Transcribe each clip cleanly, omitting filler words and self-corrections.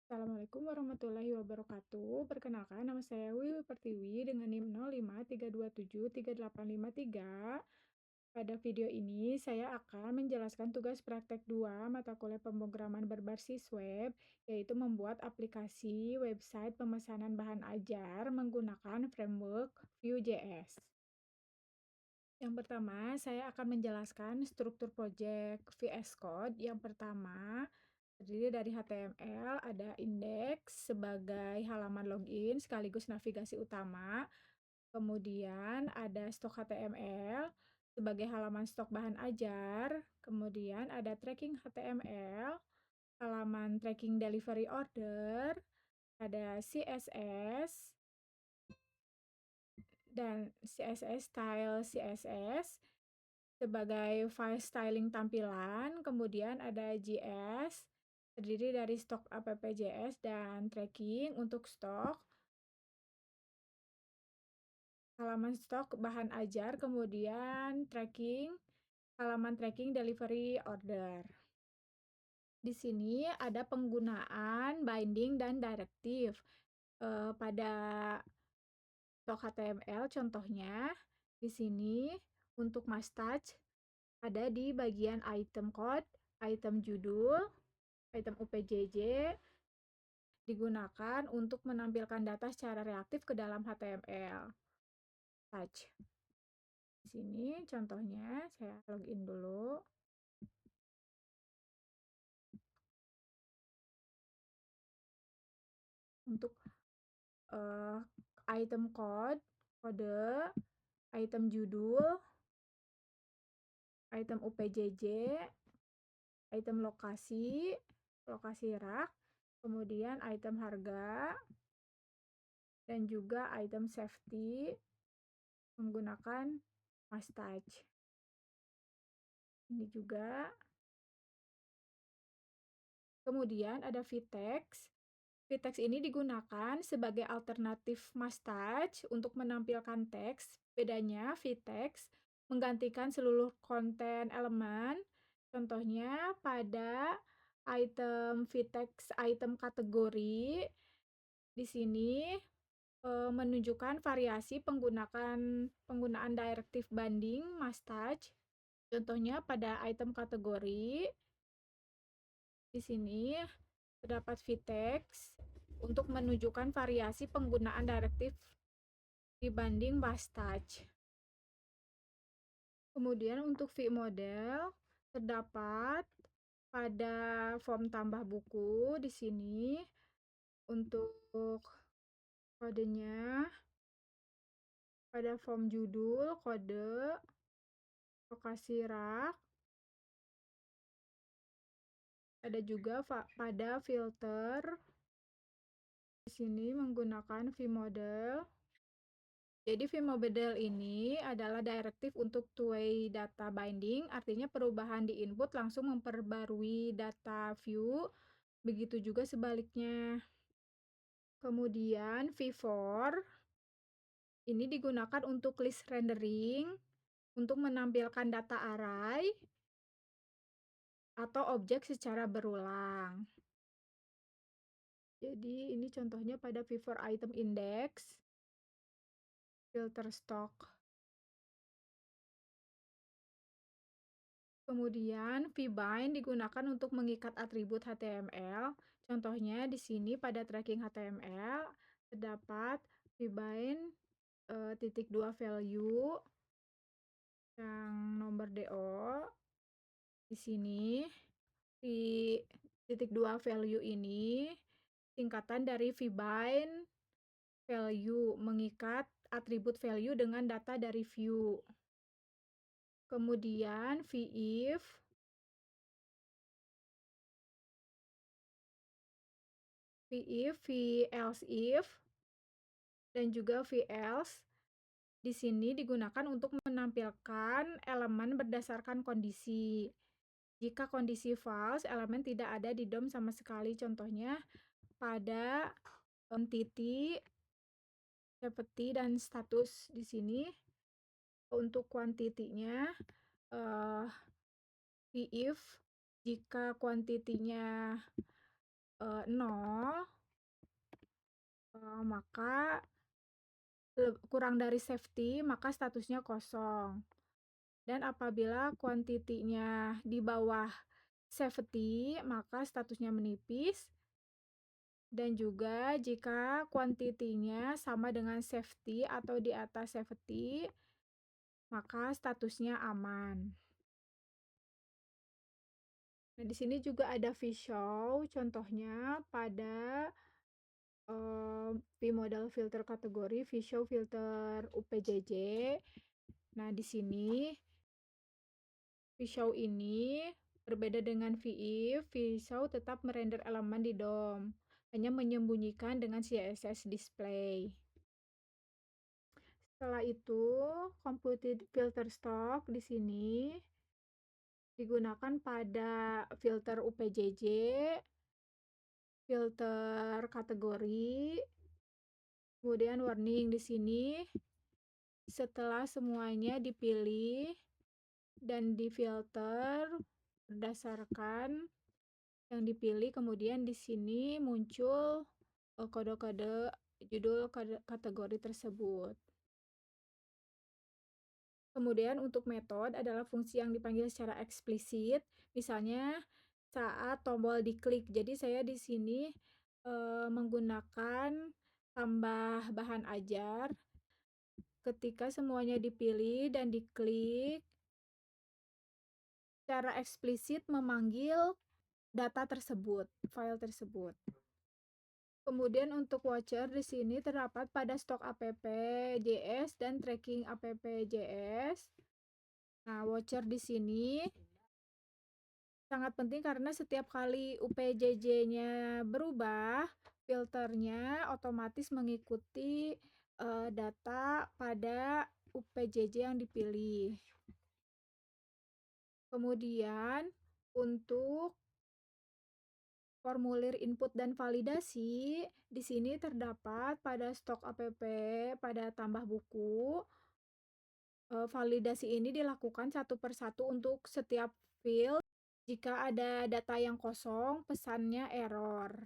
Assalamualaikum warahmatullahi wabarakatuh. Perkenalkan, nama saya Wiwi Pertiwi dengan NIM 0532733853. Pada video ini, saya akan menjelaskan tugas praktek 2 mata kuliah pemrograman berbasis web, yaitu membuat aplikasi website pemesanan bahan ajar menggunakan framework Vue.js. Yang pertama, saya akan menjelaskan struktur project VS Code. Yang pertama, terdiri dari HTML, ada indeks sebagai halaman login sekaligus navigasi utama. Kemudian ada stok HTML sebagai halaman stok bahan ajar. Kemudian ada tracking HTML, halaman tracking delivery order, ada CSS, dan CSS style CSS sebagai file styling tampilan. Kemudian ada JS, terdiri dari stok app.js dan tracking untuk stok, halaman stok bahan ajar, kemudian tracking, halaman tracking delivery order. Di sini ada penggunaan binding dan directive. Pada stok HTML contohnya di sini untuk mustache ada di bagian item code, item judul, item UPJJ digunakan untuk menampilkan data secara reaktif ke dalam HTML. Touch. Di sini contohnya saya login dulu. Untuk item code, kode, item judul, item UPJJ, item lokasi, lokasi rak, kemudian item harga, dan juga item safety menggunakan mustache. Ini juga. Kemudian ada vtext. Vtext ini digunakan sebagai alternatif mustache untuk menampilkan teks. Bedanya vtext menggantikan seluruh konten elemen. Contohnya pada item vtext item kategori di sini menunjukkan variasi penggunaan directive banding mustache. Contohnya pada item kategori di sini terdapat vtext untuk menunjukkan variasi penggunaan directive dibanding mustache. Kemudian untuk vModel terdapat pada form tambah buku di sini untuk kodenya, pada form judul, kode, lokasi rak, ada juga pada filter. Di sini menggunakan vModel. Jadi vModel ini adalah directive untuk two-way data binding, artinya perubahan di input langsung memperbarui data view, begitu juga sebaliknya. Kemudian v-for ini digunakan untuk list rendering, untuk menampilkan data array atau objek secara berulang. Jadi ini contohnya pada v-for item index, filter stock. Kemudian vbind digunakan untuk mengikat atribut HTML. Contohnya di sini pada tracking HTML terdapat vbind titik 2 value yang nomor DO. Di sini di titik 2 value ini singkatan dari vbind value, mengikat atribut value dengan data dari view. Kemudian vif, velse-if, dan juga velse. Di sini digunakan untuk menampilkan elemen berdasarkan kondisi. Jika kondisi false, elemen tidak ada di DOM sama sekali. Contohnya pada entity, seperti dan status di sini. Untuk quantity-nya vif, jika kuantitinya 0, maka kurang dari safety, maka statusnya kosong. Dan apabila kuantitinya di bawah safety, maka statusnya menipis. Dan juga jika kuantitinya sama dengan safety atau di atas safety, maka statusnya aman. Nah, di sini juga ada vShow, contohnya pada vModel filter kategori vShow filter UPJJ. Nah, di sini vShow ini berbeda dengan vIF, vShow tetap merender elemen di DOM, hanya menyembunyikan dengan CSS display. Setelah itu, computed filter stock di sini digunakan pada filter UPJJ, filter kategori, kemudian warning di sini. Setelah semuanya dipilih dan difilter berdasarkan yang dipilih, kemudian di sini muncul kode-kode judul kategori tersebut. Kemudian untuk metode adalah fungsi yang dipanggil secara eksplisit, misalnya saat tombol diklik. Jadi saya di sini menggunakan tambah bahan ajar. Ketika semuanya dipilih dan diklik, secara eksplisit memanggil data tersebut, file tersebut. Kemudian untuk voucher di sini terdapat pada stok app.js dan tracking app.js. Nah, voucher di sini sangat penting karena setiap kali UPJJ-nya berubah, filternya otomatis mengikuti data pada UPJJ yang dipilih. Kemudian untuk formulir input dan validasi, di sini terdapat pada stok app pada tambah buku. Validasi ini dilakukan satu persatu untuk setiap field. Jika ada data yang kosong, pesannya error.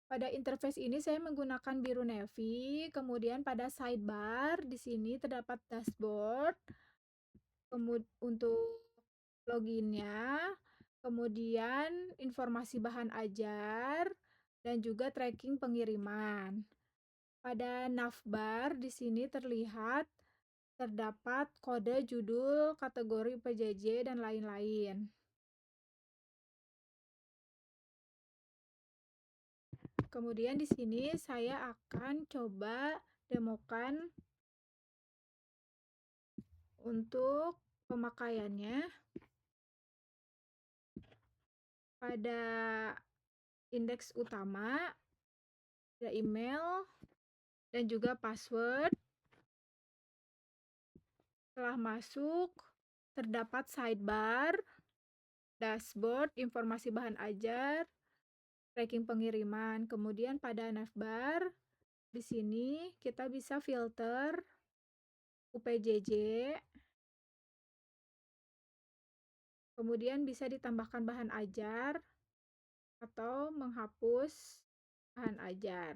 Pada interface ini saya menggunakan biru navy, kemudian pada sidebar di sini terdapat dashboard. Untuk loginnya, kemudian informasi bahan ajar, dan juga tracking pengiriman. Pada navbar di sini terdapat kode judul, kategori PJJ, dan lain-lain. Kemudian di sini saya akan coba demokan untuk pemakaiannya. Pada indeks utama, ada email, dan juga password. Setelah masuk, terdapat sidebar, dashboard, informasi bahan ajar, tracking pengiriman. Kemudian pada navbar, di sini kita bisa filter UPJJ. Kemudian bisa ditambahkan bahan ajar atau menghapus bahan ajar.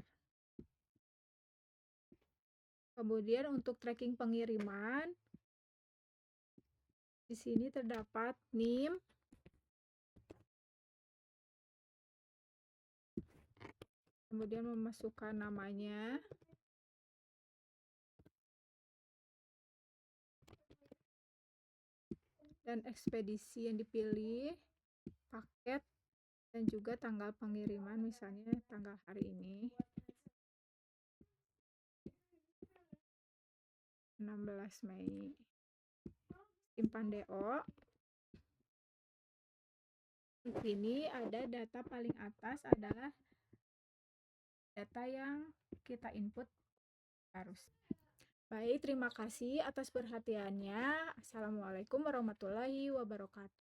Kemudian untuk tracking pengiriman, di sini terdapat NIM, kemudian memasukkan namanya, dan ekspedisi yang dipilih, paket, dan juga tanggal pengiriman, misalnya tanggal hari ini 16 Mei. Simpan DO. Di sini ada data paling atas adalah data yang kita input harus. Baik, terima kasih atas perhatiannya. Assalamualaikum warahmatullahi wabarakatuh.